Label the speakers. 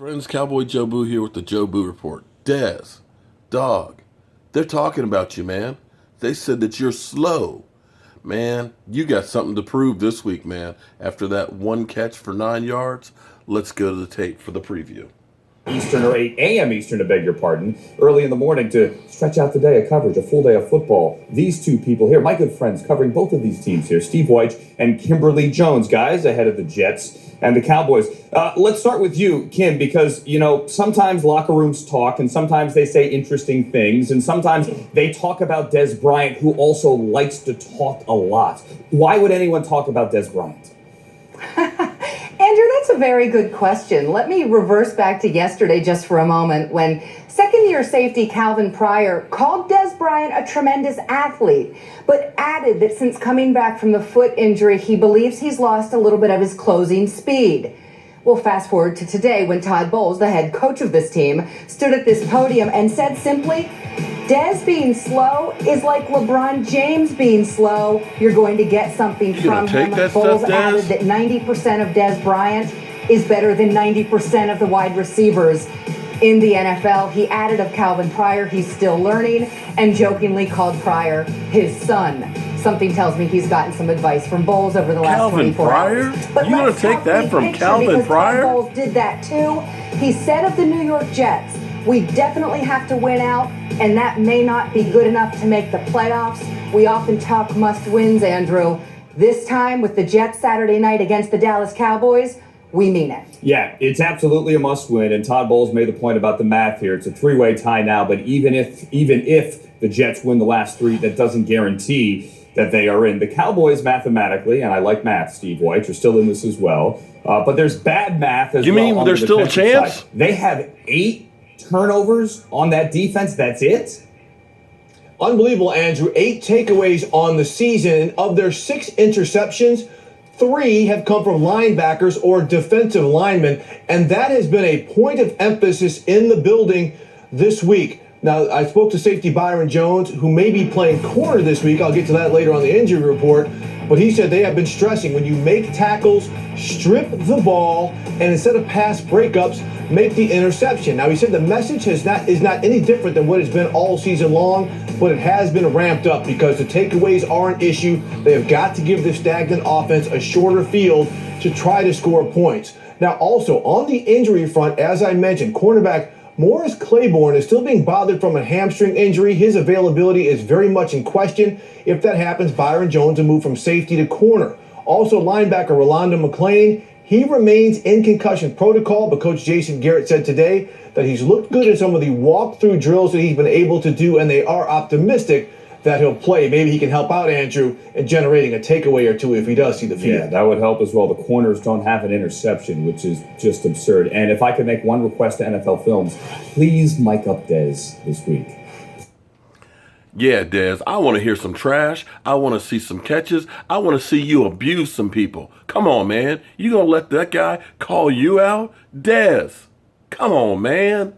Speaker 1: Friends, Cowboy Joe Boo here with the Joe Boo Report. Dez, dog, they're talking about you, man. They said that you're slow. Man, you got something to prove this week, man. After that one catch for 9 yards, let's go to the tape for the preview.
Speaker 2: Eastern or 8 a.m. Eastern, to beg your pardon, early in the morning to stretch out the day of coverage, a full day of football. These two people here, my good friends, covering both of these teams here, Steve White and Kimberly Jones, guys, ahead of the Jets and the Cowboys. Let's start with you, Kim, because, you know, sometimes locker rooms talk and sometimes they say interesting things and sometimes they talk about Dez Bryant, who also likes to talk a lot. Why would anyone talk about Dez Bryant?
Speaker 3: Andrew, that's a very good question. Let me reverse back to yesterday just for a moment when second-year safety Calvin Pryor called Dez Bryant a tremendous athlete, but added that since coming back from the foot injury, he believes he's lost a little bit of his closing speed. Well, fast forward to today when Todd Bowles, the head coach of this team, stood at this podium and said simply, Dez being slow is like LeBron James being slow. You're going to get something from him. Bowles added that 90% of Dez Bryant is better than 90% of the wide receivers in the NFL. He added of Calvin Pryor, he's still learning, and jokingly called Pryor his son. Something tells me he's gotten some advice from Bowles over the last 24 hours. But
Speaker 1: you want to take that from Calvin Pryor?
Speaker 3: Bowles did that too. He said of the New York Jets, we definitely have to win out, and that may not be good enough to make the playoffs. We often talk must-wins, Andrew. This time, with the Jets Saturday night against the Dallas Cowboys, we mean it.
Speaker 2: Yeah, it's absolutely a must-win, and Todd Bowles made the point about the math here. It's a three-way tie now, but even if the Jets win the last three, that doesn't guarantee that they are in. The Cowboys mathematically, and I like math, Steve White, you're still in this as well, but there's bad math as well.
Speaker 1: You mean there's still a chance?
Speaker 2: Side. They have 8 turnovers on that defense. That's it?
Speaker 4: Unbelievable, Andrew. 8 takeaways on the season. And of their 6 interceptions, 3 have come from linebackers or defensive linemen. And that has been a point of emphasis in the building this week. Now, I spoke to safety Byron Jones, who may be playing corner this week. I'll get to that later on the injury report. But he said they have been stressing when you make tackles, strip the ball, and instead of pass breakups, make the interception. Now, he said the message is not any different than what it's been all season long, but it has been ramped up because the takeaways are an issue. They have got to give the stagnant offense a shorter field to try to score points. Now, also, on the injury front, as I mentioned, cornerback Morris Claiborne is still being bothered from a hamstring injury. His availability is very much in question. If that happens, Byron Jones will move from safety to corner. Also, linebacker Rolando McClain, he remains in concussion protocol, but Coach Jason Garrett said today that he's looked good in some of the walkthrough drills that he's been able to do, and they are optimistic that he'll play. Maybe he can help out Andrew in generating a takeaway or two if he does see the field.
Speaker 2: Yeah, that would help as well. The corners don't have an interception, which is just absurd. And if I could make one request to NFL Films, please mic up Dez this week.
Speaker 1: Yeah, Dez, I want to hear some trash. I want to see some catches. I want to see you abuse some people. Come on, man. You going to let that guy call you out? Dez, come on, man.